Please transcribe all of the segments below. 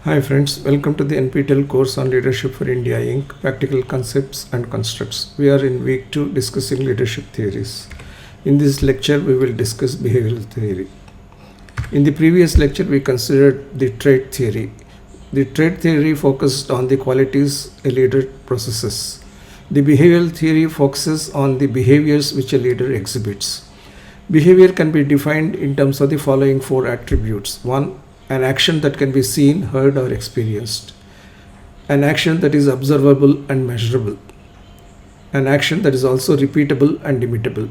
Hi friends, welcome to the NPTEL course on Leadership for India Inc. Practical Concepts and Constructs. We are in week 2 discussing leadership theories. In this lecture, we will discuss behavioral theory. In the previous lecture, we considered the trait theory. The trait theory focused on the qualities a leader possesses. The behavioral theory focuses on the behaviors which a leader exhibits. Behavior can be defined in terms of the following 4 attributes. 1. An action that can be seen, heard, or experienced. An action that is observable and measurable. An action that is also repeatable and imitable.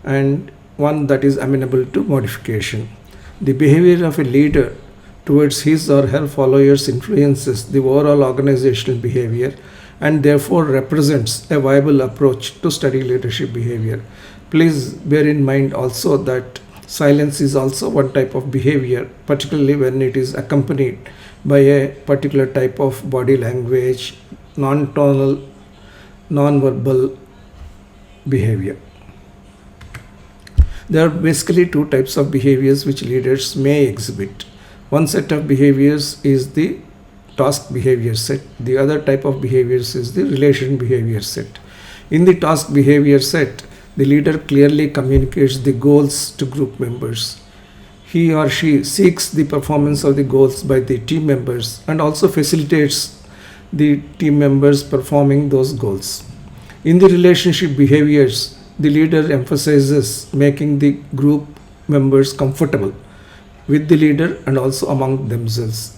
And one that is amenable to modification. The behavior of a leader towards his or her followers influences the overall organizational behavior and therefore represents a viable approach to study leadership behavior. Please bear in mind also that silence is also one type of behavior, particularly when it is accompanied by a particular type of body language, non-tonal, non-verbal behavior. There are basically 2 types of behaviors which leaders may exhibit. One set of behaviors is the task behavior set. The other type of behaviors is the relation behavior set. In the task behavior set, the leader clearly communicates the goals to group members. He or she seeks the performance of the goals by the team members and also facilitates the team members performing those goals. In the relationship behaviors, the leader emphasizes making the group members comfortable with the leader and also among themselves.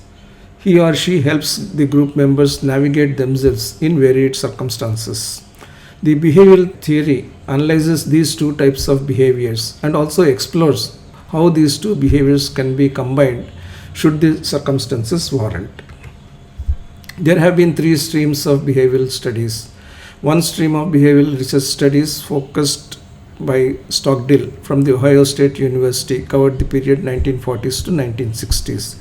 He or she helps the group members navigate themselves in varied circumstances. The behavioral theory analyzes these 2 types of behaviors and also explores how these 2 behaviors can be combined should the circumstances warrant. There have been 3 streams of behavioral studies. One stream of behavioral research studies focused by Stockdill from the Ohio State University covered the period 1940s to 1960s.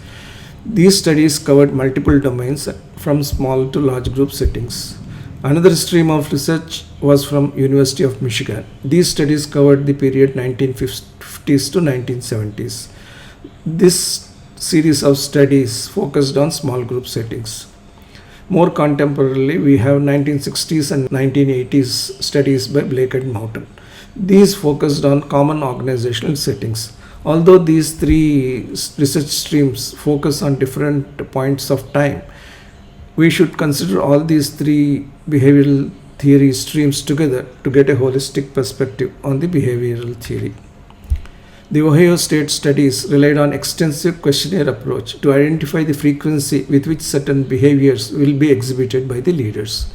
These studies covered multiple domains from small to large group settings. Another stream of research was from University of Michigan. These studies covered the period 1950s to 1970s. This series of studies focused on small group settings. More contemporarily, we have 1960s and 1980s studies by Blake and Moulton. These focused on common organizational settings. Although these 3 research streams focus on different points of time, we should consider all these 3 behavioral theory streams together to get a holistic perspective on the behavioral theory. The Ohio State studies relied on extensive questionnaire approach to identify the frequency with which certain behaviors will be exhibited by the leaders.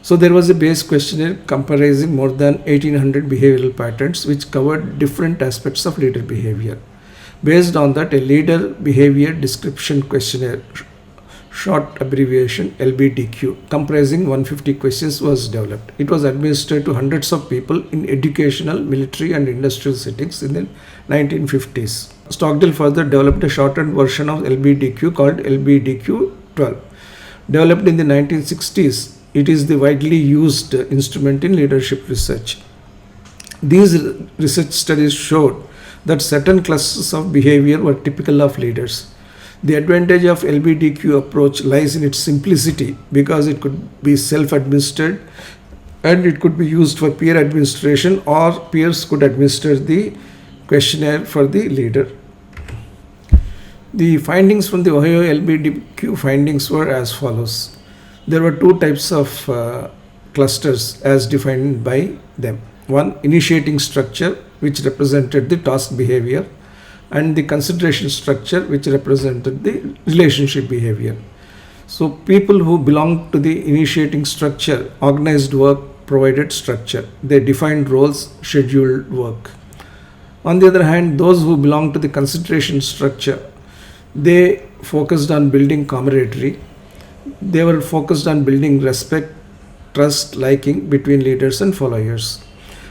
So there was a base questionnaire comprising more than 1800 behavioral patterns which covered different aspects of leader behavior. Based on that, a leader behavior description questionnaire, short abbreviation LBDQ, comprising 150 questions was developed. It was administered to hundreds of people in educational, military and industrial settings in the 1950s. Stockdill further developed a shortened version of LBDQ called LBDQ-12. Developed in the 1960s, it is the widely used instrument in leadership research. These research studies showed that certain clusters of behavior were typical of leaders. The advantage of LBDQ approach lies in its simplicity because it could be self-administered and it could be used for peer administration, or peers could administer the questionnaire for the leader. The findings from the Ohio LBDQ findings were as follows. There were 2 types of clusters as defined by them. One, initiating structure, which represented the task behavior, and the consideration structure, which represented the relationship behavior. So people who belonged to the initiating structure organized work, provided structure. They defined roles, scheduled work. On the other hand, those who belonged to the consideration structure, they focused on building camaraderie. They were focused on building respect, trust, liking between leaders and followers.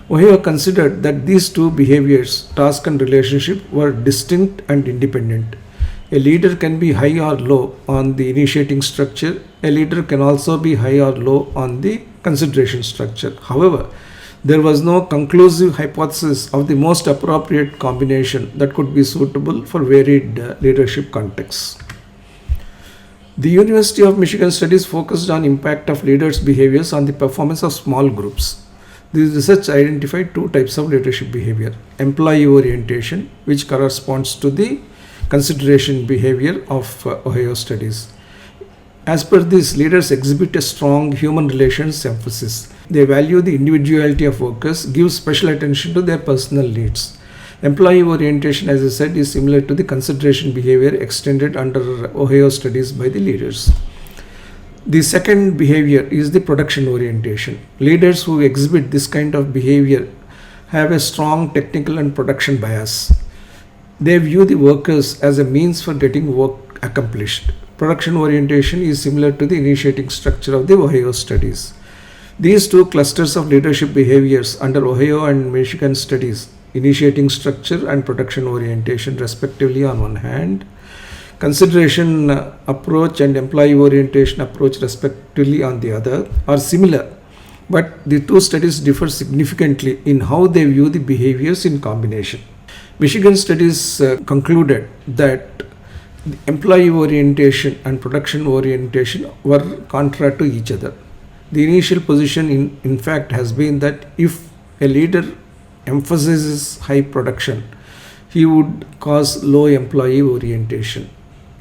Ohio considered that these 2 behaviors, task and relationship, were distinct and independent. A leader can be high or low on the initiating structure. A leader can also be high or low on the consideration structure. However, there was no conclusive hypothesis of the most appropriate combination that could be suitable for varied leadership contexts. The University of Michigan studies focused on impact of leaders' behaviors on the performance of small groups. This research identified two types of leadership behavior: employee orientation, which corresponds to the consideration behavior of Ohio studies. As per this, leaders exhibit a strong human relations emphasis. They value the individuality of workers, give special attention to their personal needs. Employee orientation, as I said, is similar to the consideration behavior extended under Ohio studies by the leaders. The second behavior is the production orientation. Leaders who exhibit this kind of behavior have a strong technical and production bias. They view the workers as a means for getting work accomplished. Production orientation is similar to the initiating structure of the Ohio studies. These two clusters of leadership behaviors under Ohio and Michigan studies, initiating structure and production orientation respectively on one hand, consideration approach and employee orientation approach respectively on the other, are similar, but the two studies differ significantly in how they view the behaviors in combination. Michigan studies concluded that the employee orientation and production orientation were contrary to each other. The initial position in fact has been that if a leader emphasizes high production, he would cause low employee orientation,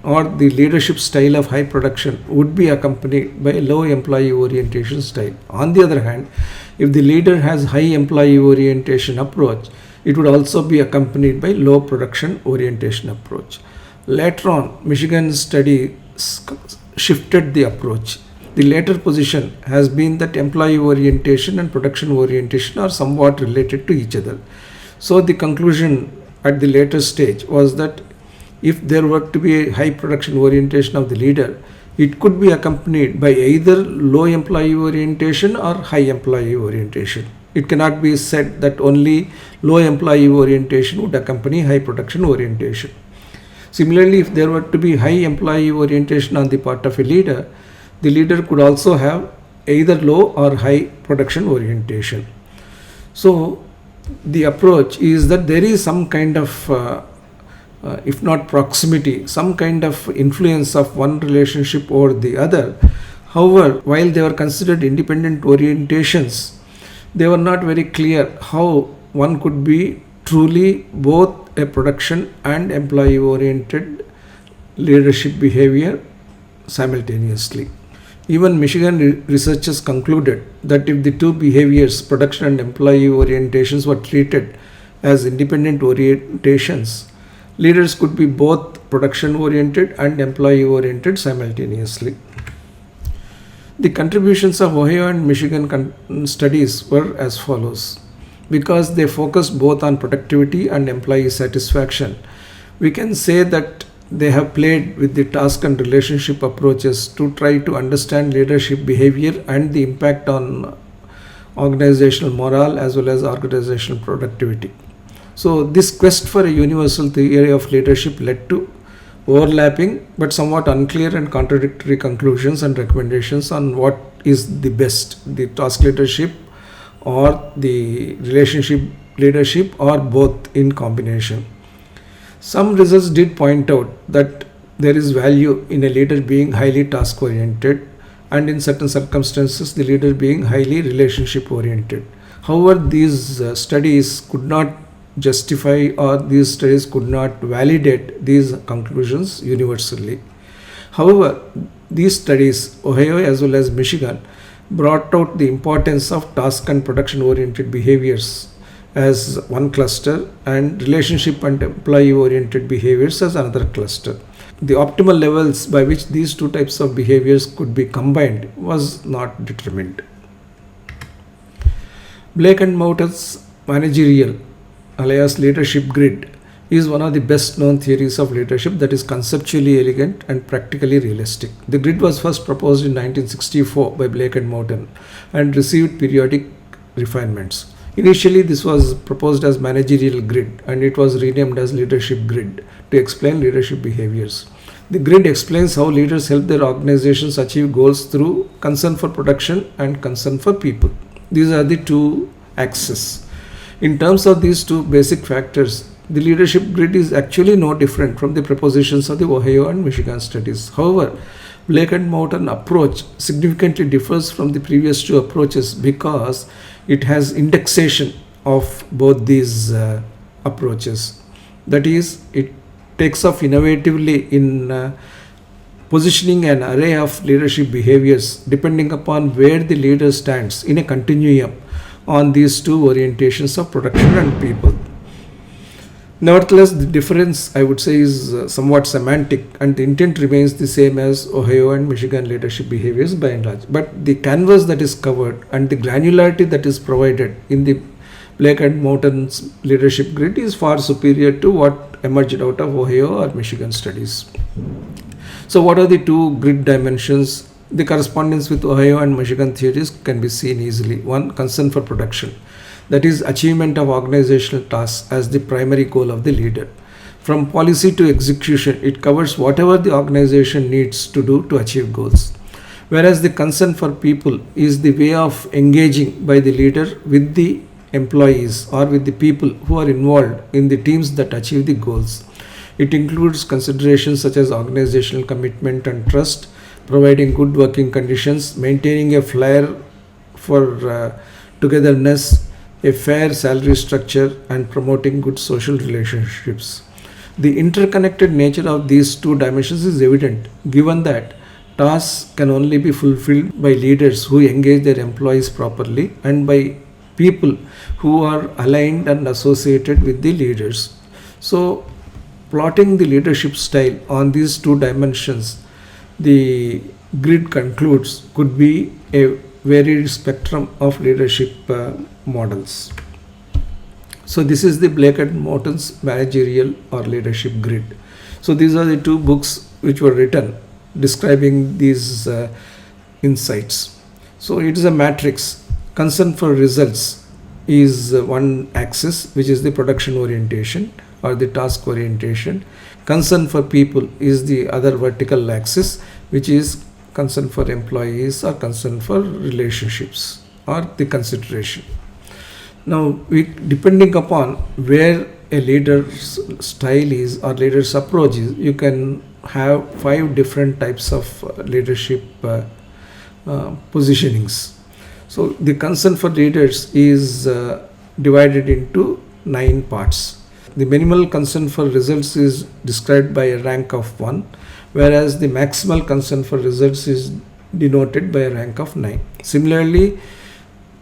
or the leadership style of high production would be accompanied by a low employee orientation style. On the other hand, if the leader has high employee orientation approach, it would also be accompanied by low production orientation approach. Later on, Michigan study shifted the approach. The later position has been that employee orientation and production orientation are somewhat related to each other. So the conclusion at the later stage was that if there were to be a high production orientation of the leader, it could be accompanied by either low employee orientation or high employee orientation. It cannot be said that only low employee orientation would accompany high production orientation. Similarly, if there were to be high employee orientation on the part of a leader, the leader could also have either low or high production orientation. So the approach is that there is some kind of if not proximity, some kind of influence of one relationship over the other. However, while they were considered independent orientations, they were not very clear how one could be truly both a production and employee oriented leadership behavior simultaneously. Even Michigan researchers concluded that if the two behaviors, production and employee orientations, were treated as independent orientations, leaders could be both production oriented and employee oriented simultaneously. The contributions of Ohio and Michigan studies were as follows. Because they focused both on productivity and employee satisfaction, we can say that they have played with the task and relationship approaches to try to understand leadership behavior and the impact on organizational morale as well as organizational productivity. So this quest for a universal theory of leadership led to overlapping but somewhat unclear and contradictory conclusions and recommendations on what is the best, the task leadership or the relationship leadership, or both in combination. Some results did point out that there is value in a leader being highly task oriented and in certain circumstances the leader being highly relationship oriented. However, these studies could not justify, or these studies could not validate these conclusions universally. However, these studies, Ohio as well as Michigan, brought out the importance of task and production oriented behaviors as one cluster and relationship and employee oriented behaviors as another cluster. The optimal levels by which these two types of behaviors could be combined was not determined. Blake and Mouton's managerial alias leadership grid is one of the best known theories of leadership that is conceptually elegant and practically realistic. The grid was first proposed in 1964 by Blake and Mouton and received periodic refinements. Initially, this was proposed as managerial grid and it was renamed as leadership grid to explain leadership behaviors. The grid explains how leaders help their organizations achieve goals through concern for production and concern for people. These are the two axes. In terms of these two basic factors, the leadership grid is actually no different from the propositions of the Ohio and Michigan studies. However, Blake and Morton approach significantly differs from the previous two approaches because it has indexation of both these approaches. That is, it takes off innovatively in positioning an array of leadership behaviors depending upon where the leader stands in a continuum on these two orientations of production and people. Nevertheless, the difference, I would say, is somewhat semantic, and the intent remains the same as Ohio and Michigan leadership behaviors by and large. But the canvas that is covered and the granularity that is provided in the Blake and Morton's leadership grid is far superior to what emerged out of Ohio or Michigan studies. So, what are the two grid dimensions? The correspondence with Ohio and Michigan theories can be seen easily. One, concern for production. That is, achievement of organizational tasks as the primary goal of the leader. From policy to execution, it covers whatever the organization needs to do to achieve goals. Whereas the concern for people is the way of engaging by the leader with the employees or with the people who are involved in the teams that achieve the goals. It includes considerations such as organizational commitment and trust, providing good working conditions, maintaining a flair for togetherness, a fair salary structure, and promoting good social relationships. The interconnected nature of these two dimensions is evident given that tasks can only be fulfilled by leaders who engage their employees properly and by people who are aligned and associated with the leaders. So, plotting the leadership style on these two dimensions, the grid concludes could be a varied spectrum of leadership models. So this is the Blake and Morton's managerial or leadership grid. So these are the two books which were written describing these insights. So it is a matrix. Concern for results is one axis, which is the production orientation or the task orientation. Concern for people is the other vertical axis, which is concern for employees or concern for relationships or the consideration. Now, depending upon where a leader's style is or leader's approach is, you can have 5 different types of leadership positionings. So, the concern for leaders is divided into 9 parts. The minimal concern for results is described by a rank of 1, whereas the maximal concern for results is denoted by a rank of 9. Similarly,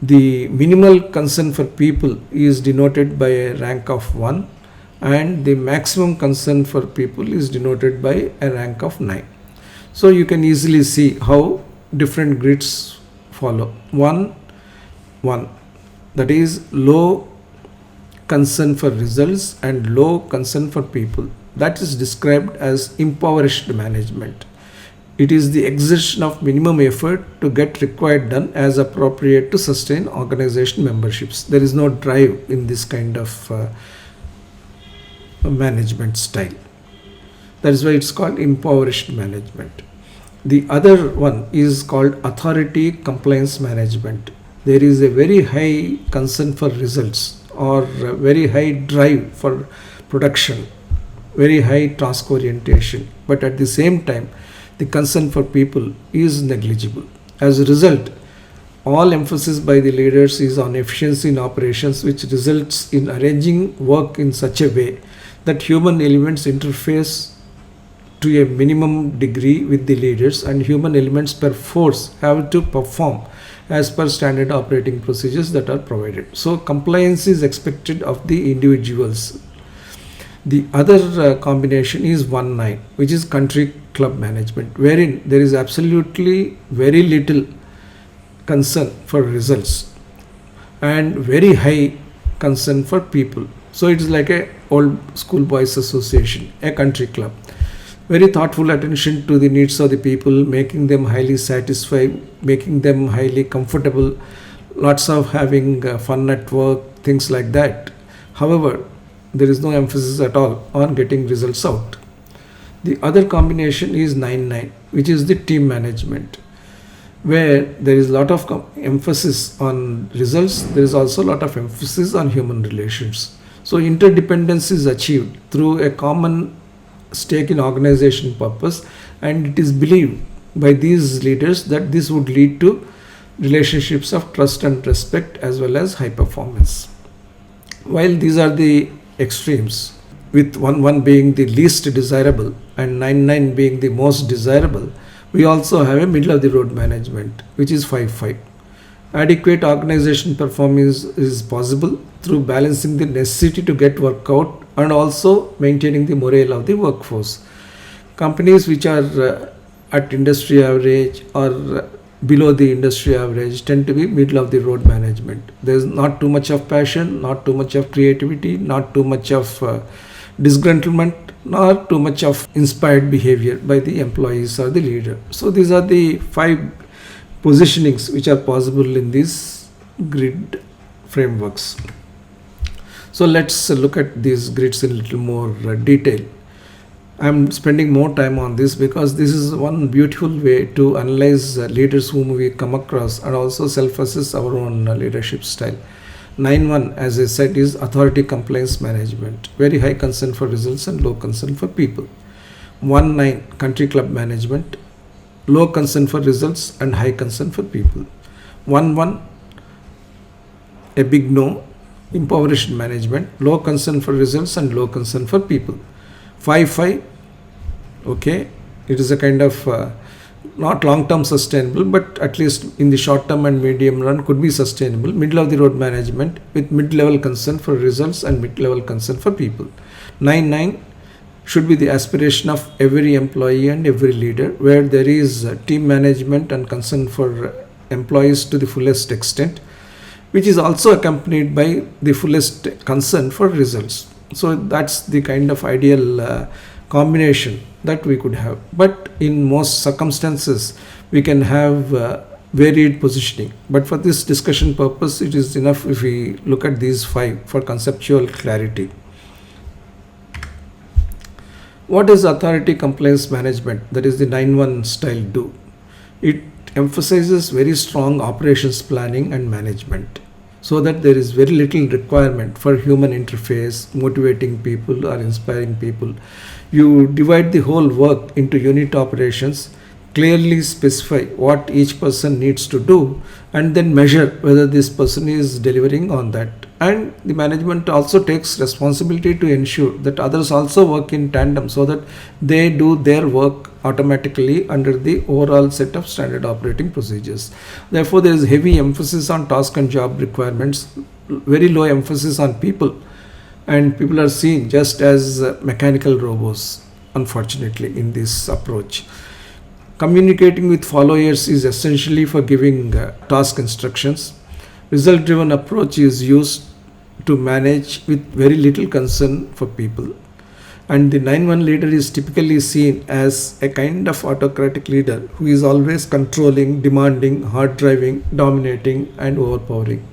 the minimal concern for people is denoted by a rank of 1, and the maximum concern for people is denoted by a rank of 9. So you can easily see how different grids follow. 1, that is low concern for results and low concern for people. That is described as impoverished management. It is the exertion of minimum effort to get required done as appropriate to sustain organization memberships. There is no drive in this kind of management style. That is why it's called impoverished management. The other one is called authority compliance management. There is a very high concern for results or very high drive for production, very high task orientation, but at the same time the concern for people is negligible. As a result, all emphasis by the leaders is on efficiency in operations, which results in arranging work in such a way that human elements interface to a minimum degree with the leaders, and human elements per force have to perform as per standard operating procedures that are provided. So compliance is expected of the individuals. The other combination is 1-9, which is country club management, wherein there is absolutely very little concern for results and very high concern for people. So it is like a old school boys association, a country club. Very thoughtful attention to the needs of the people, making them highly satisfied, making them highly comfortable, lots of having fun at work, things like that. However, there is no emphasis at all on getting results out. The other combination is 9-9, which is the team management, where there is a lot of emphasis on results. There is also a lot of emphasis on human relations. So interdependence is achieved through a common stake in organization purpose, and it is believed by these leaders, that this would lead to relationships of trust and respect as well as high performance. While these are the extremes, with 1 being the least desirable and 9 being the most desirable, we also have a middle of the road management, which is 5. Adequate organization performance is possible through balancing the necessity to get work out and also maintaining the morale of the workforce. Companies which are at industry average or below the industry average tend to be middle of the road management. There is not too much of passion, not too much of creativity, not too much of disgruntlement, nor too much of inspired behavior by the employees or the leader. So these are the 5 positionings which are possible in these grid frameworks. So let's look at these grids in a little more detail. I'm spending more time on this because this is one beautiful way to analyze leaders whom we come across and also self-assess our own leadership style. 9.1, as I said, is authority compliance management. Very high concern for results and low concern for people. 1.9, country club management. Low concern for results and high concern for people. 1.1, a big no, impoverished management. Low concern for results and low concern for people. 5.5, okay, it is a kind of not long-term sustainable, but at least in the short-term and medium run could be sustainable. Middle of the road management with mid-level concern for results and mid-level concern for people. 9.9 should be the aspiration of every employee and every leader, where there is team management and concern for employees to the fullest extent, which is also accompanied by the fullest concern for results. So that's the kind of ideal combination that we could have. But in most circumstances, we can have varied positioning. But for this discussion purpose, it is enough if we look at these 5 for conceptual clarity. What does authority compliance management, that is the 9.1 style, do? It emphasizes very strong operations planning and management, so that there is very little requirement for human interface, motivating people or inspiring people. You divide the whole work into unit operations, clearly specify what each person needs to do, and then measure whether this person is delivering on that. And the management also takes responsibility to ensure that others also work in tandem so that they do their work automatically under the overall set of standard operating procedures. Therefore, there is heavy emphasis on task and job requirements, very low emphasis on people, and people are seen just as mechanical robots, unfortunately, in this approach. Communicating with followers is essentially for giving task instructions. Result driven approach is used to manage with very little concern for people. And the 9.1 leader is typically seen as a kind of autocratic leader who is always controlling, demanding, hard driving, dominating, and overpowering.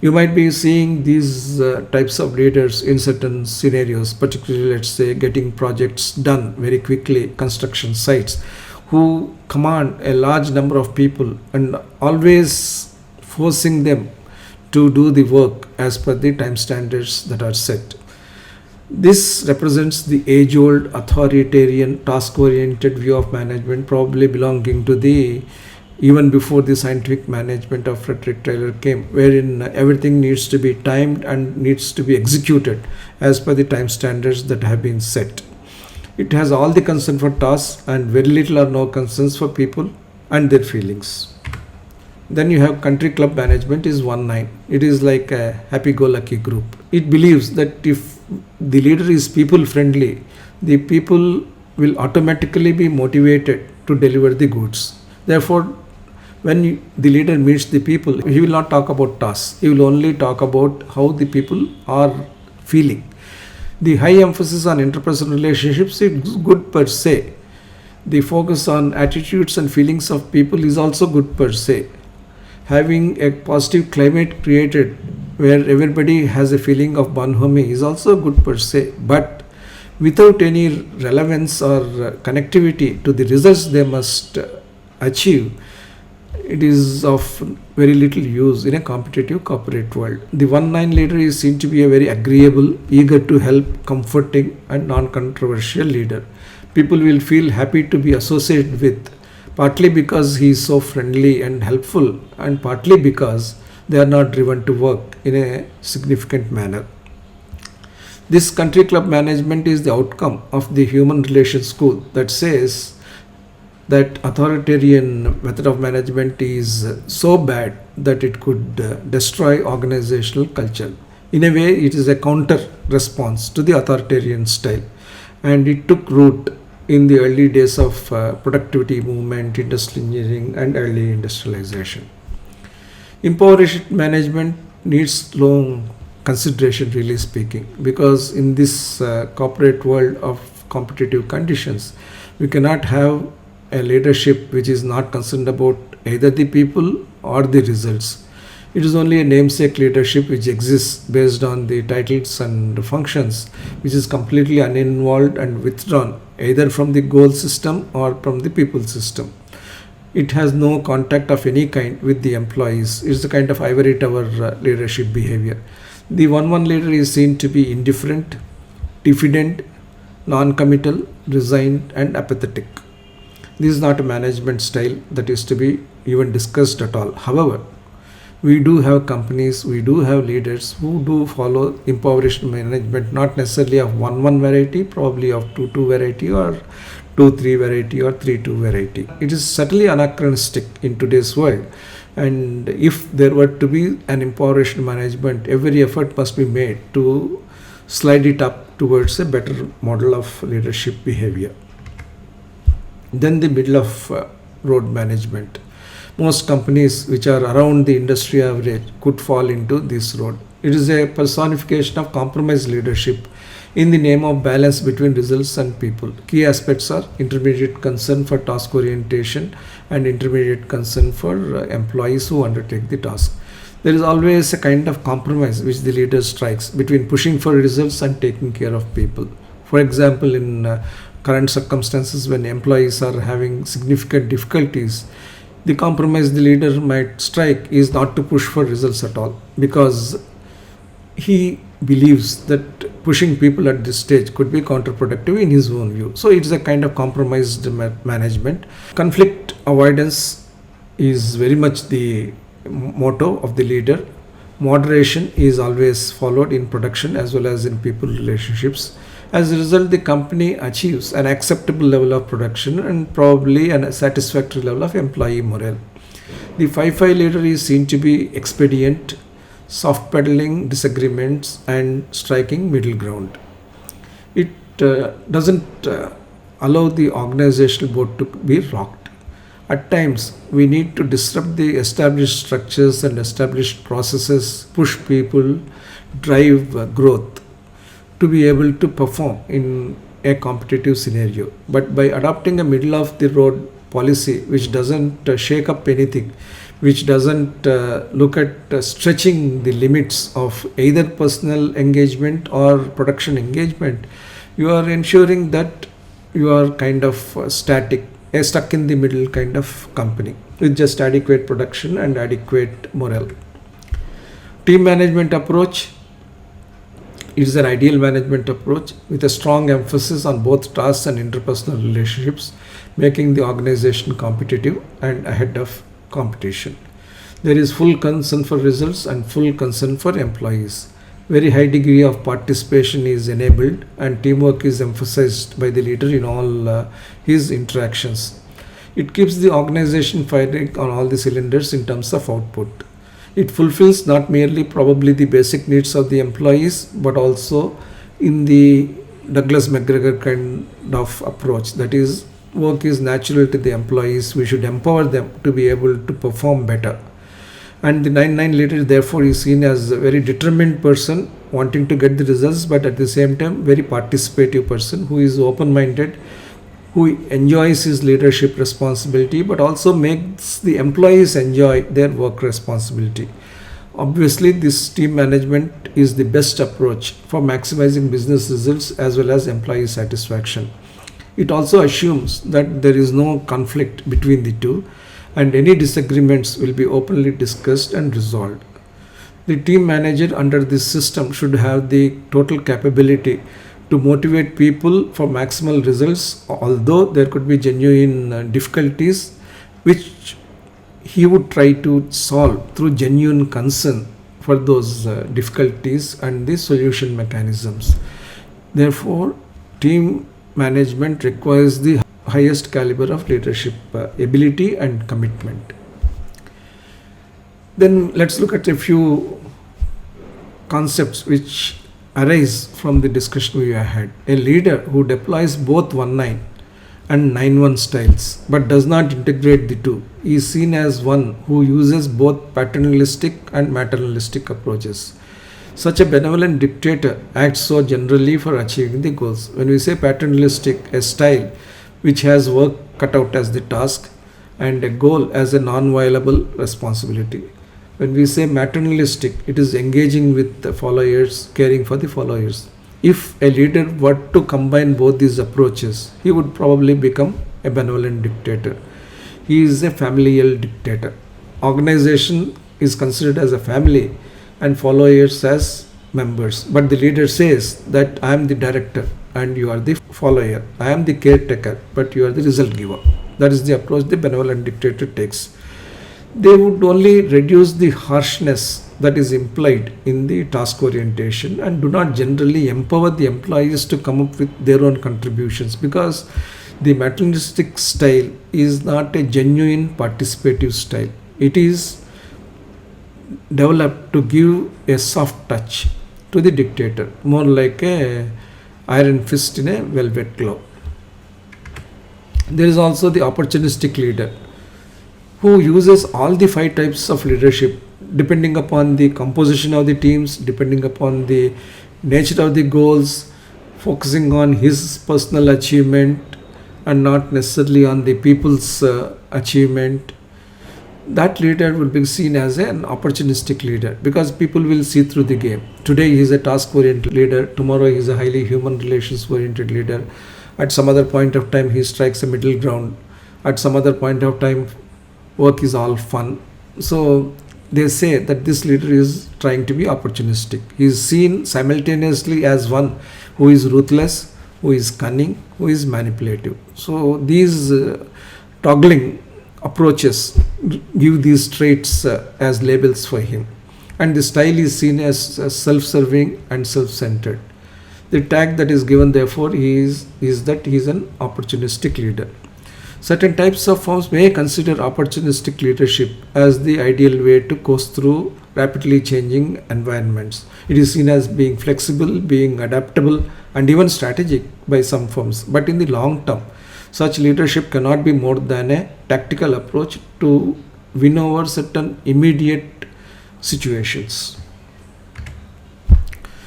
You might be seeing these types of leaders in certain scenarios, particularly, let's say, getting projects done very quickly, construction sites, who command a large number of people and always forcing them to do the work as per the time standards that are set. This represents the age-old authoritarian, task-oriented view of management, probably belonging to the even before the scientific management of Frederick Taylor came, wherein everything needs to be timed and needs to be executed as per the time standards that have been set. It has all the concern for tasks and very little or no concerns for people and their feelings. Then you have country club management is 1.9. It is like a happy-go-lucky group. It believes that if the leader is people-friendly, the people will automatically be motivated to deliver the goods. Therefore, when the leader meets the people, he will not talk about tasks. He will only talk about how the people are feeling. The high emphasis on interpersonal relationships is good per se. The focus on attitudes and feelings of people is also good per se. Having a positive climate created where everybody has a feeling of bonhomie is also good per se, but without any relevance or connectivity to the results they must achieve, it is of very little use in a competitive corporate world. The 1.9 leader is seen to be a very agreeable, eager to help, comforting and non-controversial leader. People will feel happy to be associated with, partly because he is so friendly and helpful, and partly because they are not driven to work in a significant manner. This country club management is the outcome of the human relations school that says that authoritarian method of management is so bad that it could destroy organizational culture. In a way, it is a counter response to the authoritarian style, and it took root in the early days of productivity movement, industrial engineering, and early industrialization. Impoverished management needs long consideration, really speaking, because in this corporate world of competitive conditions, we cannot have a leadership which is not concerned about either the people or the results. It is only a namesake leadership which exists based on the titles and functions, which is completely uninvolved and withdrawn either from the goal system or from the people system. It has no contact of any kind with the employees. It's a kind of ivory tower leadership behavior. The one leader is seen to be indifferent, diffident, non-committal, resigned, and apathetic. This is not a management style that is to be even discussed at all. However, we do have companies, we do have leaders who do follow impoverished management, not necessarily of one variety, probably of two variety, or 2-3 variety, or 3-2 variety. It is certainly anachronistic in today's world, and if there were to be an impoverished management, every effort must be made to slide it up towards a better model of leadership behavior. Then the middle of road management. Most companies which are around the industry average could fall into this road. It is a personification of compromise leadership in the name of balance between results and people. Key aspects are intermediate concern for task orientation and intermediate concern for employees who undertake the task. There is always a kind of compromise which the leader strikes between pushing for results and taking care of people. For example, in current circumstances when employees are having significant difficulties, the compromise the leader might strike is not to push for results at all, because he believes that pushing people at this stage could be counterproductive in his own view. So it is a kind of compromised management. Conflict avoidance is very much the motto of the leader. Moderation is always followed in production as well as in people relationships. As a result, the company achieves an acceptable level of production and probably a satisfactory level of employee morale. The 5-5 leader is seen to be expedient, soft pedaling disagreements, and striking middle ground. It doesn't allow the organizational boat to be rocked. At times, we need to disrupt the established structures and established processes, push people, drive growth to be able to perform in a competitive scenario. But by adopting a middle of the road policy which doesn't shake up anything, which doesn't look at stretching the limits of either personal engagement or production engagement, you are ensuring that you are kind of static, a stuck in the middle kind of company with just adequate production and adequate morale. Team management approach. It is an ideal management approach with a strong emphasis on both tasks and interpersonal relationships, making the organization competitive and ahead of competition. There is full concern for results and full concern for employees. Very high degree of participation is enabled and teamwork is emphasized by the leader in all his interactions. It keeps the organization firing on all the cylinders in terms of output. It fulfills not merely probably the basic needs of the employees, but also in the Douglas McGregor kind of approach. That is, work is natural to the employees. We should empower them to be able to perform better. And the 9-9 leader therefore is seen as a very determined person wanting to get the results, but at the same time very participative person who is open-minded, who enjoys his leadership responsibility, but also makes the employees enjoy their work responsibility. Obviously, this team management is the best approach for maximizing business results as well as employee satisfaction. It also assumes that there is no conflict between the two, and any disagreements will be openly discussed and resolved. The team manager under this system should have the total capability to motivate people for maximal results, although there could be genuine difficulties. which he would try to solve through genuine concern for those difficulties and the solution mechanisms. Therefore, team management requires the highest caliber of leadership ability and commitment. Then let's look at a few concepts which arise from the discussion we have had. A leader who deploys both 1.9 and 9.1 styles but does not integrate the two is seen as one who uses both paternalistic and maternalistic approaches. Such a benevolent dictator acts so generally for achieving the goals. When we say paternalistic, a style which has work cut out as the task and a goal as a non-violable responsibility. When we say maternalistic, it is engaging with the followers, caring for the followers. If a leader were to combine both these approaches, he would probably become a benevolent dictator. He is a familial dictator. Organization is considered as a family and followers as members. But the leader says that I am the director and you are the follower. I am the caretaker, but you are the result giver. That is the approach the benevolent dictator takes. They would only reduce the harshness that is implied in the task orientation and do not generally empower the employees to come up with their own contributions, because the maternalistic style is not a genuine participative style. It is developed to give a soft touch to the dictator, more like a iron fist in a velvet glove. There is also the opportunistic leader who uses all the 5 types of leadership depending upon the composition of the teams, depending upon the nature of the goals, focusing on his personal achievement and not necessarily on the people's achievement. That leader will be seen as an opportunistic leader, because people will see through the game. Today he is a task oriented leader, tomorrow he is a highly human relations oriented leader. At some other point of time he strikes a middle ground. At some other point of time work is all fun. So they say that this leader is trying to be opportunistic. He is seen simultaneously as one who is ruthless, who is cunning, who is manipulative. So these toggling approaches give these traits as labels for him. And the style is seen as self-serving and self-centered. The tag that is given therefore is that he is an opportunistic leader. Certain types of firms may consider opportunistic leadership as the ideal way to coast through rapidly changing environments. It is seen as being flexible, being adaptable, and even strategic by some firms. But in the long term, such leadership cannot be more than a tactical approach to win over certain immediate situations.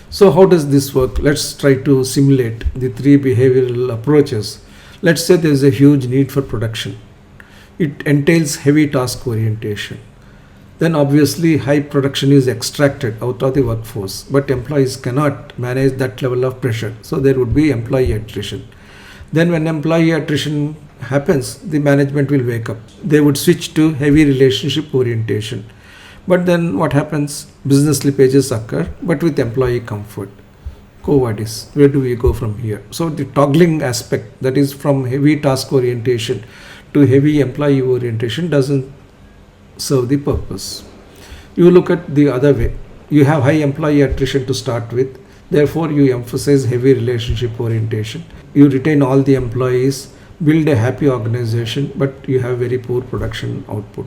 So how does this work? Let's try to simulate the 3 behavioral approaches. Let's say there is a huge need for production. It entails heavy task orientation. Then obviously high production is extracted out of the workforce, but employees cannot manage that level of pressure. So there would be employee attrition. Then when employee attrition happens, the management will wake up. They would switch to heavy relationship orientation. But then what happens? Business slippages occur, but with employee comfort. Quo vadis, where do we go from here? So the toggling aspect, that is from heavy task orientation to heavy employee orientation, doesn't serve the purpose. You look at the other way. You have high employee attrition to start with. Therefore, you emphasize heavy relationship orientation. You retain all the employees, build a happy organization, but you have very poor production output.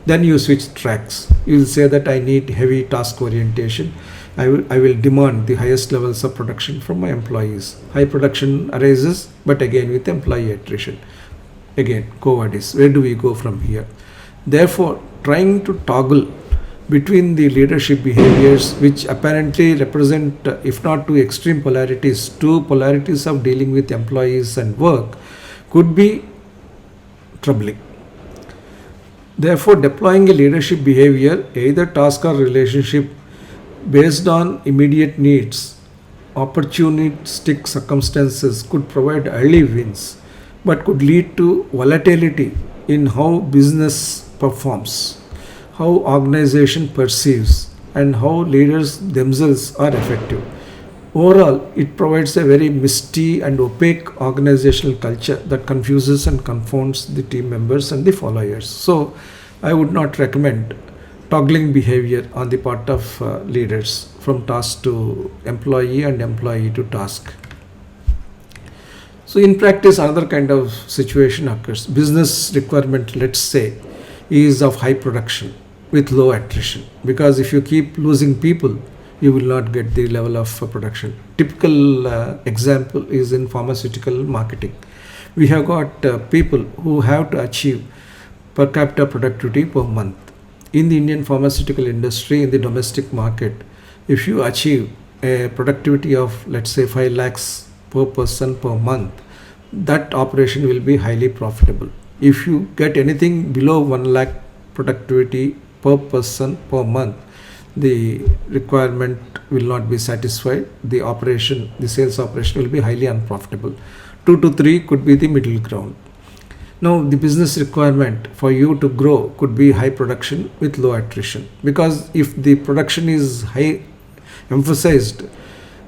Then you switch tracks. You will say that I need heavy task orientation. I will demand the highest levels of production from my employees. High production arises, but again with employee attrition. Again, quo vadis. Where do we go from here? Therefore, trying to toggle between the leadership behaviors, which apparently represent, if not two extreme polarities, 2 polarities of dealing with employees and work, could be troubling. Therefore, deploying a leadership behavior, either task or relationship, based on immediate needs, opportunistic circumstances could provide early wins, but could lead to volatility in how business performs, how organization perceives, and how leaders themselves are effective. Overall, it provides a very misty and opaque organizational culture that confuses and confounds the team members and the followers. So, I would not recommend toggling behavior on the part of leaders from task to employee and employee to task. So, in practice, another kind of situation occurs. Business requirement, let's say, is of high production with low attrition, because if you keep losing people, you will not get the level of production. Typical example is in pharmaceutical marketing. We have got people who have to achieve per capita productivity per month. In the Indian pharmaceutical industry, in the domestic market, if you achieve a productivity of, let's say, 5 lakhs per person per month, that operation will be highly profitable. If you get anything below 1 lakh productivity per person per month, the requirement will not be satisfied. The sales operation will be highly unprofitable. 2 to 3 could be the middle ground. Now, the business requirement for you to grow could be high production with low attrition, because if the production is high emphasized,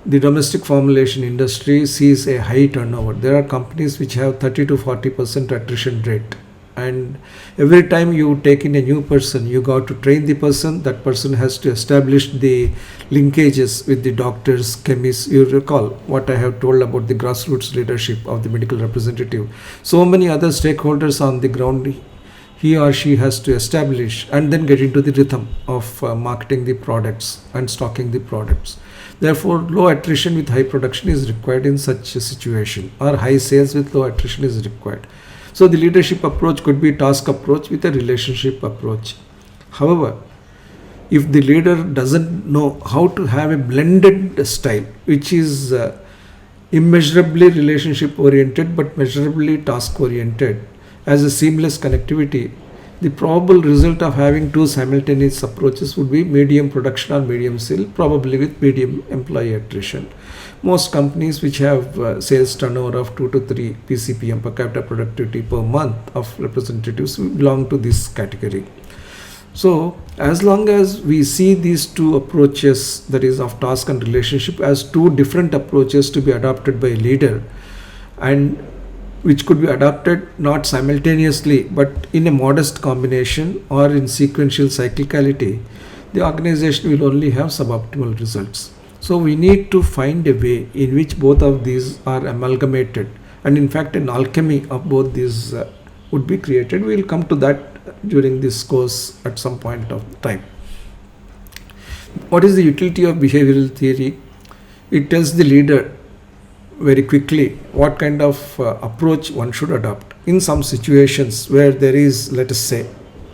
the domestic formulation industry sees a high turnover. There are companies which have 30 to 40% attrition rate, and every time you take in a new person, you got to train the person. That person has to establish the linkages with the doctors, chemists. You recall what I have told about the grassroots leadership of the medical representative. So many other stakeholders on the ground he or she has to establish, and then get into the rhythm of marketing the products and stocking the products. Therefore, low attrition with high production is required in such a situation, or high sales with low attrition is required. So the leadership approach could be task approach with a relationship approach. However, if the leader doesn't know how to have a blended style, which is immeasurably relationship oriented but measurably task oriented, as a seamless connectivity, the probable result of having two simultaneous approaches would be medium production or medium sale, probably with medium employee attrition. Most companies which have sales turnover of 2 to 3 PCPM, per capita productivity per month of representatives, belong to this category. So, as long as we see these two approaches, that is of task and relationship, as two different approaches to be adopted by a leader, and which could be adopted not simultaneously but in a modest combination or in sequential cyclicality, the organization will only have suboptimal results. So we need to find a way in which both of these are amalgamated, and in fact an alchemy of both these would be created. We will come to that during this course at some point of time. What is the utility of behavioral theory? It tells the leader very quickly what kind of approach one should adopt in some situations where there is, let us say,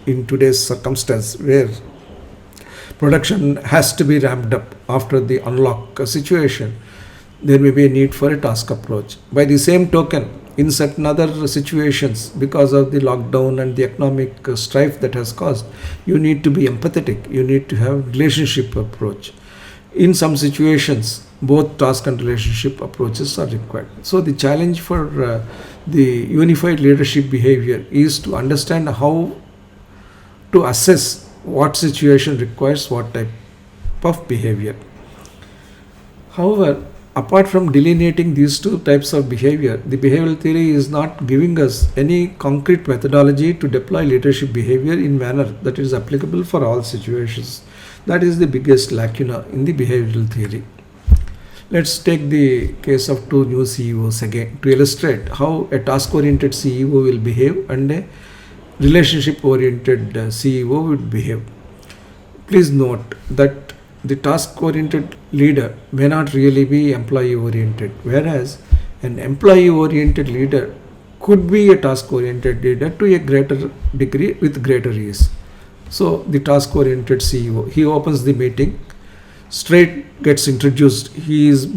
in today's circumstance, where production has to be ramped up after the unlock situation, there may be a need for a task approach. By the same token, in certain other situations, because of the lockdown and the economic strife that has caused, you need to be empathetic, you need to have relationship approach. In some situations, both task and relationship approaches are required. So the challenge for the unified leadership behavior is to understand how to assess what situation requires what type of behavior. However, apart from delineating these two types of behavior, the behavioral theory is not giving us any concrete methodology to deploy leadership behavior in manner that is applicable for all situations. That is the biggest lacuna in the behavioral theory. Let's take the case of two new CEOs again to illustrate how a task-oriented CEO will behave and a relationship-oriented CEO would behave. Please note that the task-oriented leader may not really be employee-oriented, whereas an employee-oriented leader could be a task-oriented leader to a greater degree with greater ease. So the task-oriented CEO, he opens the meeting, straight gets introduced. He is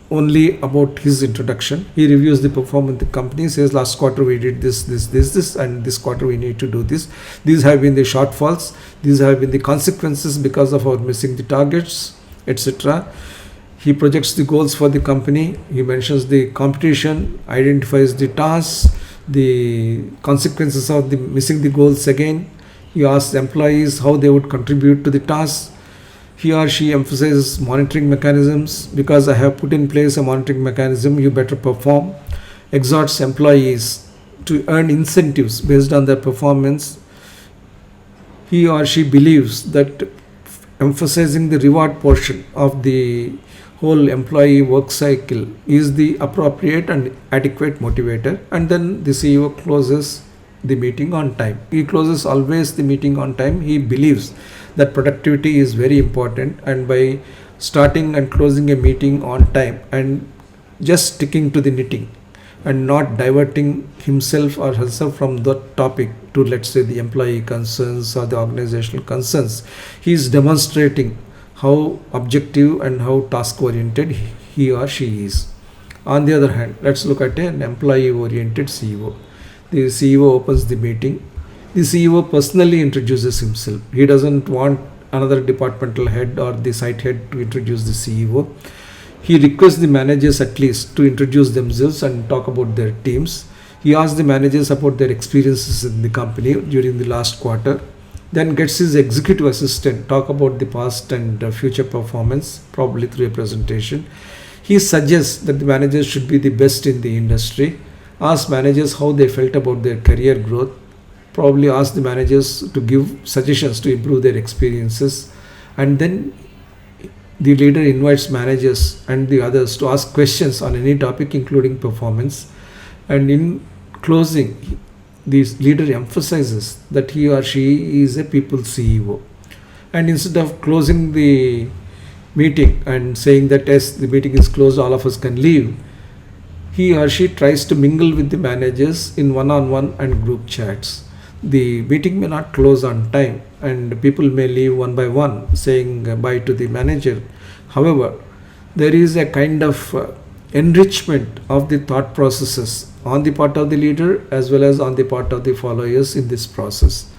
only about his introduction. He reviews the performance of the company, says last quarter we did this, and this quarter we need to do this. These have been the shortfalls. These have been the consequences because of our missing the targets, etc. He projects the goals for the company. He mentions the competition, identifies the tasks, the consequences of the missing the goals again. He asks employees how they would contribute to the task. He or she emphasizes monitoring mechanisms. Because I have put in place a monitoring mechanism, you better perform. Exhorts employees to earn incentives based on their performance. He or she believes that emphasizing the reward portion of the whole employee work cycle is the appropriate and adequate motivator. And then the CEO closes the meeting on time. He closes always the meeting on time. He believes that productivity is very important, and by starting and closing a meeting on time and just sticking to the knitting and not diverting himself or herself from the topic to, let's say, the employee concerns or the organizational concerns, he is demonstrating how objective and how task oriented he or she is. On the other hand, let's look at an employee oriented CEO. The CEO opens the meeting. The CEO personally introduces himself. He doesn't want another departmental head or the site head to introduce the CEO. He requests the managers at least to introduce themselves and talk about their teams. He asks the managers about their experiences in the company during the last quarter. Then gets his executive assistant talk about the past and future performance, probably through a presentation. He suggests that the managers should be the best in the industry. Asks managers how they felt about their career growth. Probably ask the managers to give suggestions to improve their experiences. And then the leader invites managers and the others to ask questions on any topic, including performance. And in closing, the leader emphasizes that he or she is a people CEO. And instead of closing the meeting and saying that yes, the meeting is closed, all of us can leave, he or she tries to mingle with the managers in one-on-one and group chats. The meeting may not close on time and people may leave one by one saying bye to the manager. However, there is a kind of enrichment of the thought processes on the part of the leader as well as on the part of the followers in this process.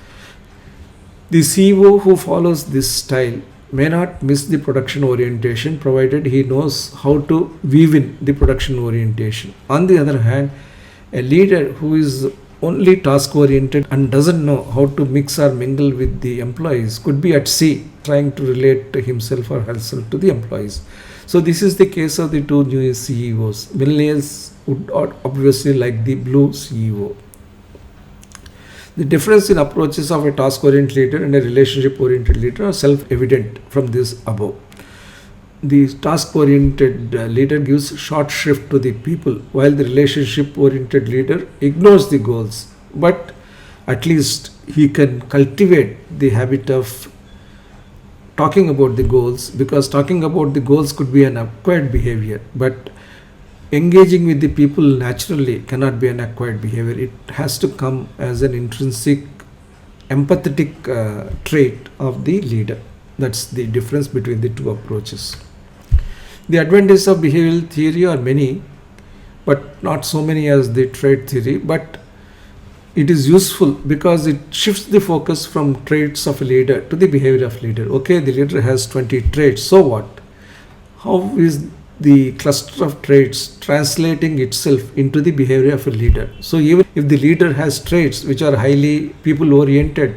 The CEO who follows this style may not miss the production orientation provided he knows how to weave in the production orientation. On the other hand, a leader who is only task oriented and doesn't know how to mix or mingle with the employees could be at sea trying to relate to himself or herself to the employees. So this is the case of the two new CEOs. Millennials would obviously like the blue CEO. The difference in approaches of a task-oriented leader and a relationship-oriented leader are self-evident from this above. The task-oriented leader gives short shrift to the people, while the relationship-oriented leader ignores the goals. But at least he can cultivate the habit of talking about the goals, because talking about the goals could be an acquired behavior, but engaging with the people naturally cannot be an acquired behavior. It has to come as an intrinsic empathetic trait of the leader. That's the difference between the two approaches. The advantages of behavioral theory are many, but not so many as the trait theory. But it is useful because it shifts the focus from traits of a leader to the behavior of leader. Okay, the leader has 20 traits, so what? How is the cluster of traits translating itself into the behavior of a leader? So even if the leader has traits which are highly people oriented,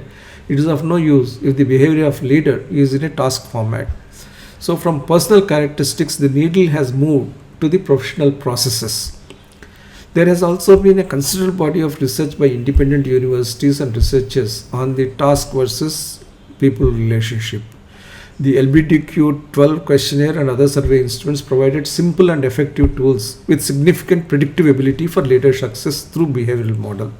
it is of no use if the behavior of leader is in a task format. So from personal characteristics, the needle has moved to the professional processes. There has also been a considerable body of research by independent universities and researchers on the task versus people relationship. The LBDQ-12 questionnaire and other survey instruments provided simple and effective tools with significant predictive ability for leader success through behavioral model.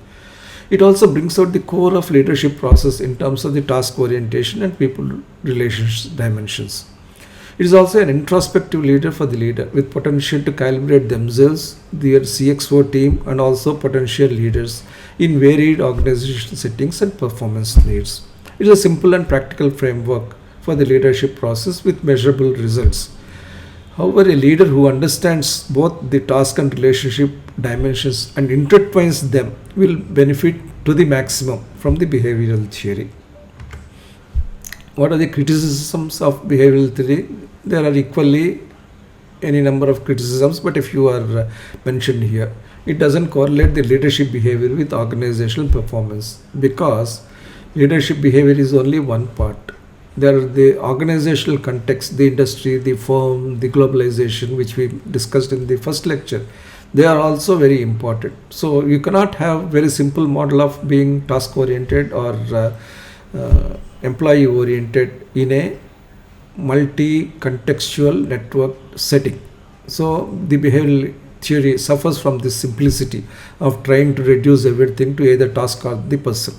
It also brings out the core of leadership process in terms of the task orientation and people relations dimensions. It is also an introspective leader for the leader with potential to calibrate themselves, their CXO team, and also potential leaders in varied organizational settings and performance needs. It is a simple and practical framework for the leadership process with measurable results. However, a leader who understands both the task and relationship dimensions and intertwines them will benefit to the maximum from the behavioral theory. What are the criticisms of behavioral theory? There are equally any number of criticisms, but a few are mentioned here. It doesn't correlate the leadership behavior with organizational performance because leadership behavior is only one part. There are the organizational context, the industry, the firm, the globalization, which we discussed in the first lecture. They are also very important. So you cannot have very simple model of being task oriented or employee oriented in a multi-contextual network setting. So the behavioral theory suffers from this simplicity of trying to reduce everything to either task or the person.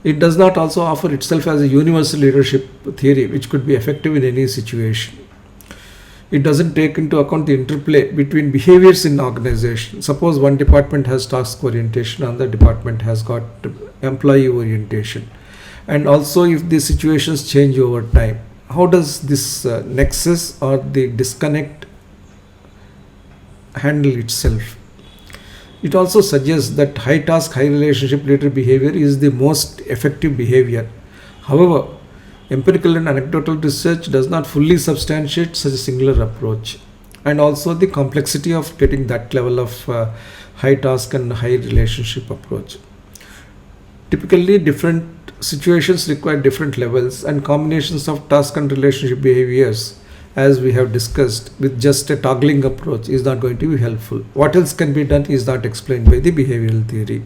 It does not also offer itself as a universal leadership theory which could be effective in any situation. It doesn't take into account the interplay between behaviors in organization. Suppose one department has task orientation, another department has got employee orientation. And also if the situations change over time, how does this nexus or the disconnect handle itself? It also suggests that high task, high relationship leader behavior is the most effective behavior. However, empirical and anecdotal research does not fully substantiate such a singular approach, and also the complexity of getting that level of high task and high relationship approach. Typically, different situations require different levels, and combinations of task and relationship behaviors, as we have discussed, with just a toggling approach is not going to be helpful. What else can be done is not explained by the behavioral theory.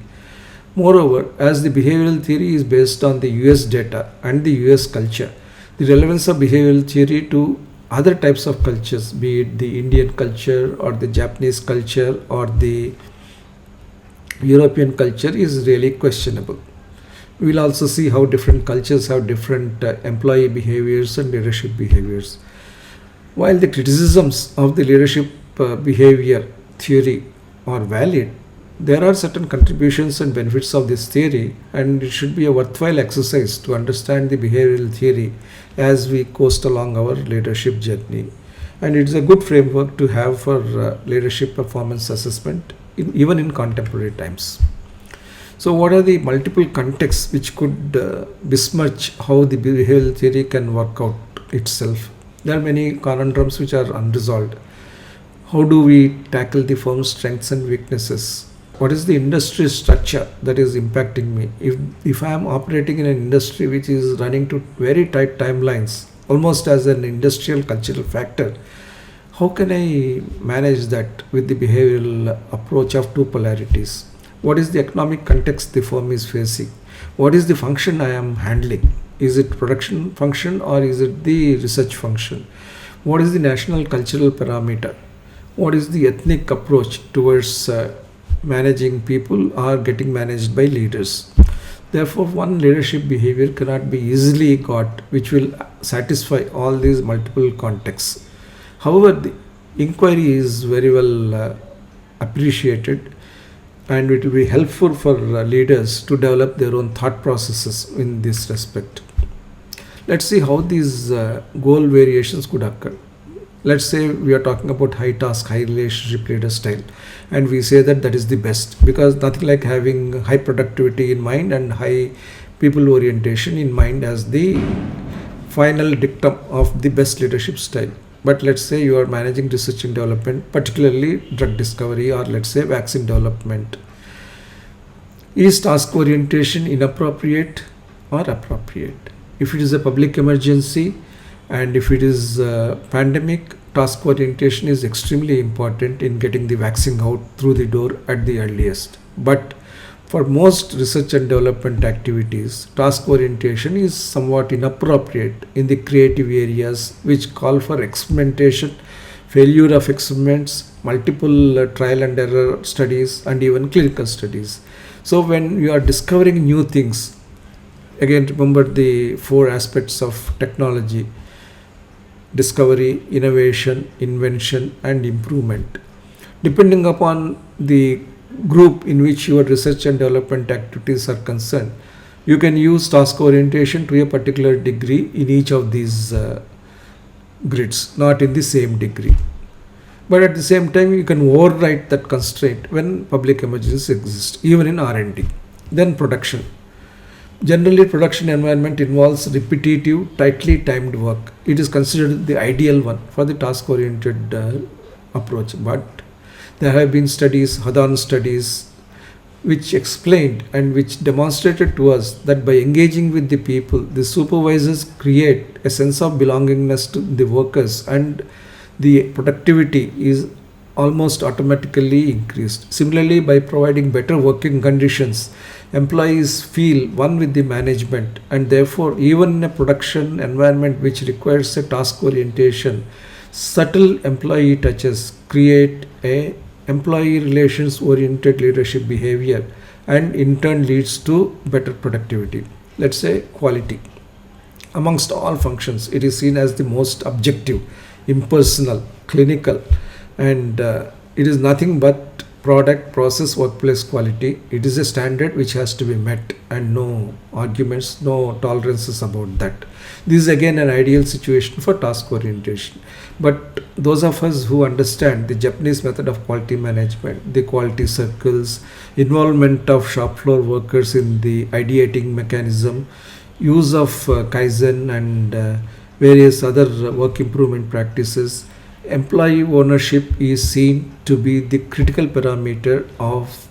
Moreover, as the behavioral theory is based on the US data and the US culture, the relevance of behavioral theory to other types of cultures, be it the Indian culture or the Japanese culture or the European culture, is really questionable. We will also see how different cultures have different employee behaviors and leadership behaviors. While the criticisms of the leadership behavior theory are valid, there are certain contributions and benefits of this theory, and it should be a worthwhile exercise to understand the behavioral theory as we coast along our leadership journey. And it is a good framework to have for leadership performance assessment, even in contemporary times. So, what are the multiple contexts which could besmirch how the behavioral theory can work out itself? There are many conundrums which are unresolved. How do we tackle the firm's strengths and weaknesses? What is the industry structure that is impacting me? If I am operating in an industry which is running to very tight timelines, almost as an industrial cultural factor, how can I manage that with the behavioral approach of two polarities? What is the economic context the firm is facing? What is the function I am handling? Is it production function or is it the research function? What is the national cultural parameter? What is the ethnic approach towards managing people or getting managed by leaders? Therefore, one leadership behavior cannot be easily got which will satisfy all these multiple contexts. However, the inquiry is very well appreciated, and it will be helpful for leaders to develop their own thought processes in this respect. Let's see how these goal variations could occur. Let's say we are talking about high task, high relationship leader style, and we say that that is the best, because nothing like having high productivity in mind and high people orientation in mind as the final dictum of the best leadership style. But let's say you are managing research and development, particularly drug discovery, or let's say vaccine development. Is task orientation inappropriate or appropriate? If it is a public emergency and if it is a pandemic, task orientation is extremely important in getting the vaccine out through the door at the earliest. But for most research and development activities, task orientation is somewhat inappropriate in the creative areas which call for experimentation, failure of experiments, multiple trial and error studies, and even clinical studies. So when you are discovering new things, again remember the four aspects of technology: discovery, innovation, invention, and improvement. Depending upon the group in which your research and development activities are concerned, you can use task orientation to a particular degree in each of these grids, not in the same degree. But at the same time, you can override that constraint when public emergencies exist, even in R&D. Then production. Generally, production environment involves repetitive, tightly timed work. It is considered the ideal one for the task-oriented approach. But there have been studies, Hadan studies, which explained and which demonstrated to us that by engaging with the people, the supervisors create a sense of belongingness to the workers, and the productivity is almost automatically increased. Similarly, by providing better working conditions, employees feel one with the management, and therefore, even in a production environment which requires a task orientation, subtle employee touches create a employee relations oriented leadership behavior, and in turn leads to better productivity. Let's say quality. Amongst all functions, it is seen as the most objective, impersonal, clinical, and it is nothing but product, process, workplace quality. It is a standard which has to be met, and no arguments, no tolerances about that. This is again an ideal situation for task orientation. But those of us who understand the Japanese method of quality management, the quality circles, involvement of shop floor workers in the ideating mechanism, use of Kaizen and various other work improvement practices, employee ownership is seen to be the critical parameter of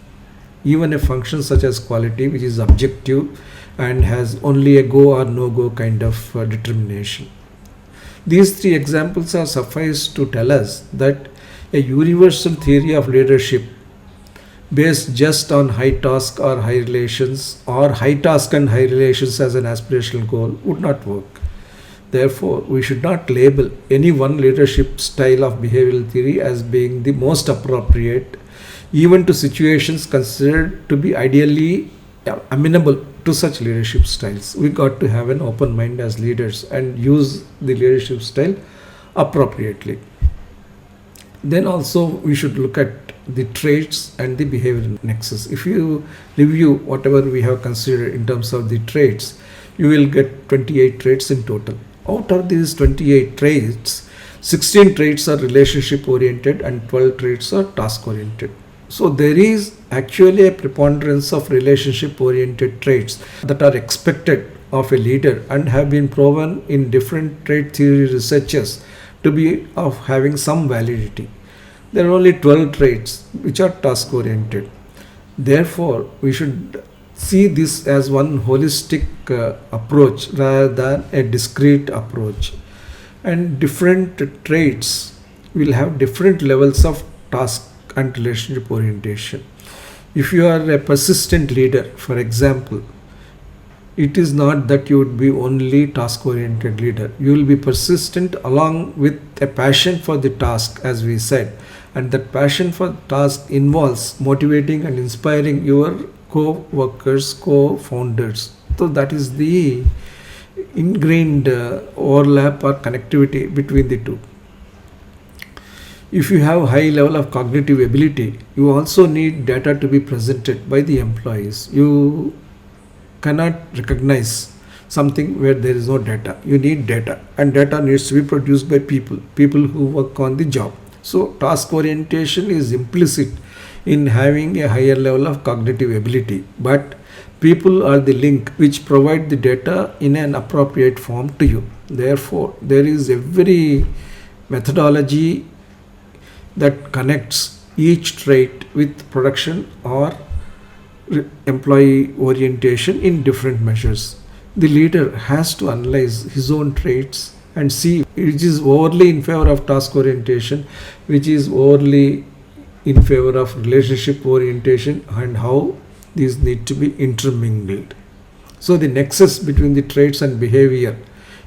even a function such as quality, which is objective and has only a go or no go kind of determination. These three examples are suffice to tell us that a universal theory of leadership based just on high task or high relations, or high task and high relations as an aspirational goal would not work. Therefore, we should not label any one leadership style of behavioral theory as being the most appropriate, even to situations considered to be ideally amenable to such leadership styles. We got to have an open mind as leaders and use the leadership style appropriately. Then also we should look at the traits and the behavioral nexus. If you review whatever we have considered in terms of the traits, you will get 28 traits in total. Out of these 28 traits, 16 traits are relationship oriented and 12 traits are task oriented. So there is actually a preponderance of relationship oriented traits that are expected of a leader and have been proven in different trait theory researches to be of having some validity. There are only 12 traits which are task oriented. Therefore, we should see this as one holistic approach rather than a discrete approach. And different traits will have different levels of task and relationship orientation. If you are a persistent leader, for example, it is not that you would be only task oriented leader. You will be persistent along with a passion for the task, as we said, and that passion for the task involves motivating and inspiring your co-workers, co-founders. So that is the ingrained overlap or connectivity between the two. If you have high level of cognitive ability, you also need data to be presented by the employees. You cannot recognize something where there is no data. You need data, and data needs to be produced by people who work on the job. So task orientation is implicit in having a higher level of cognitive ability, but people are the link which provide the data in an appropriate form to you. Therefore, there is every methodology that connects each trait with production or employee orientation in different measures. The leader has to analyze his own traits and see which is overly in favor of task orientation, which is overly in favor of relationship orientation, and how these need to be intermingled. So the nexus between the traits and behavior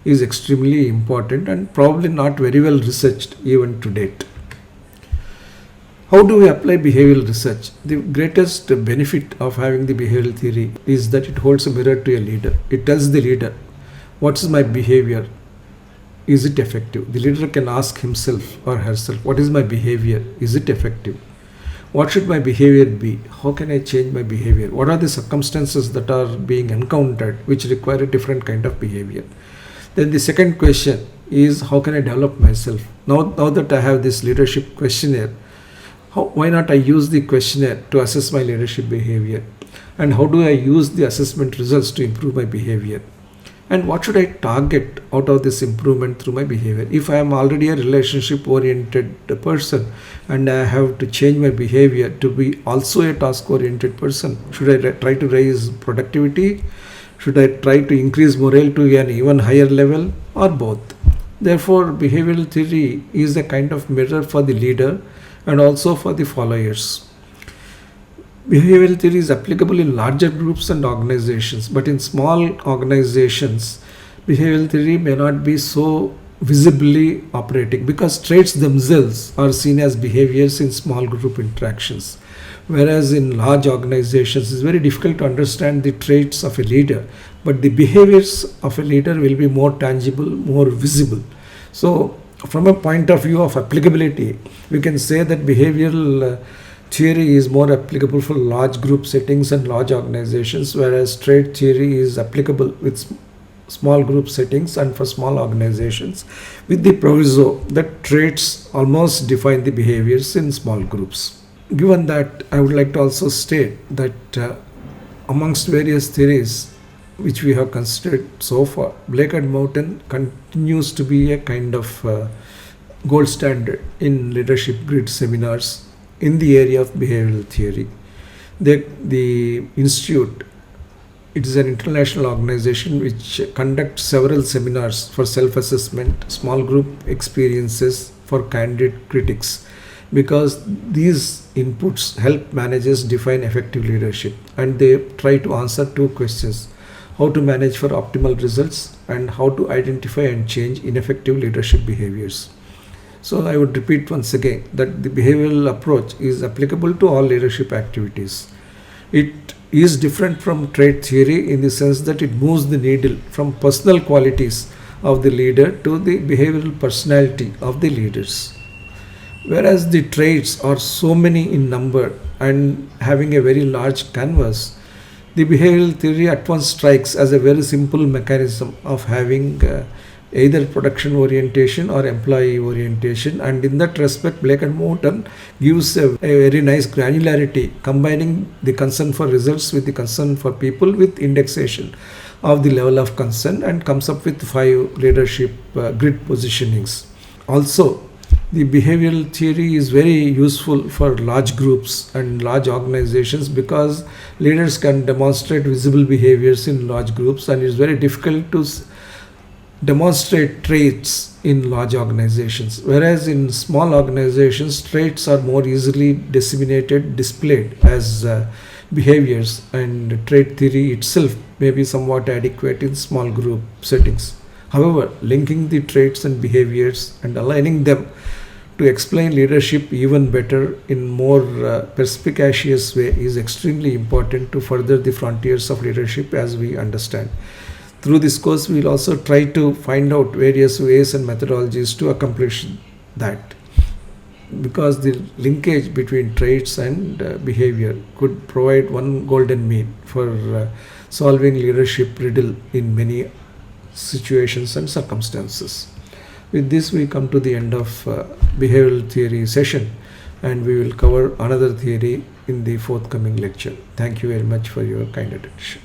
is extremely important and probably not very well researched even to date. How do we apply behavioral research? The greatest benefit of having the behavioral theory is that it holds a mirror to a leader. It tells the leader, what is my behavior? Is it effective? The leader can ask himself or herself, what is my behavior? Is it effective? What should my behavior be? How can I change my behavior? What are the circumstances that are being encountered which require a different kind of behavior? Then the second question is, how can I develop myself? Now that I have this leadership questionnaire, why not I use the questionnaire to assess my leadership behavior? And how do I use the assessment results to improve my behavior? And what should I target out of this improvement through my behavior? If I am already a relationship oriented person and I have to change my behavior to be also a task oriented person, should I try to raise productivity? Should I try to increase morale to an even higher level, or both? Therefore, behavioral theory is a kind of mirror for the leader and also for the followers. Behavioral theory is applicable in larger groups and organizations, but in small organizations, behavioral theory may not be so visibly operating because traits themselves are seen as behaviors in small group interactions. Whereas in large organizations, it's very difficult to understand the traits of a leader, but the behaviors of a leader will be more tangible, more visible. So, from a point of view of applicability, we can say that behavioral theory is more applicable for large group settings and large organizations, whereas trait theory is applicable with small group settings and for small organizations, with the proviso that traits almost define the behaviors in small groups. Given that, I would like to also state that amongst various theories which we have considered so far, Blake and Moten continues to be a kind of gold standard in leadership grid seminars in the area of behavioral theory. The institute, it is an international organization which conducts several seminars for self-assessment, small group experiences for candid critics, because these inputs help managers define effective leadership, and they try to answer two questions: how to manage for optimal results and how to identify and change ineffective leadership behaviors. So I would repeat once again that the behavioral approach is applicable to all leadership activities. It is different from trait theory in the sense that it moves the needle from personal qualities of the leader to the behavioral personality of the leaders. Whereas the traits are so many in number and having a very large canvas, the behavioral theory at once strikes as a very simple mechanism of having either production orientation or employee orientation, and in that respect Blake and Moten gives a very nice granularity, combining the concern for results with the concern for people with indexation of the level of concern, and comes up with 5 leadership grid positionings. Also, the behavioral theory is very useful for large groups and large organizations because leaders can demonstrate visible behaviors in large groups, and it's very difficult to demonstrate traits in large organizations, whereas in small organizations traits are more easily disseminated, displayed as behaviors, and trait theory itself may be somewhat adequate in small group settings. However, linking the traits and behaviors and aligning them to explain leadership even better in more perspicacious way is extremely important to further the frontiers of leadership as we understand. Through this course, we will also try to find out various ways and methodologies to accomplish that, because the linkage between traits and behavior could provide one golden mean for solving leadership riddle in many situations and circumstances. With this, we come to the end of behavioral theory session, and we will cover another theory in the forthcoming lecture. Thank you very much for your kind attention.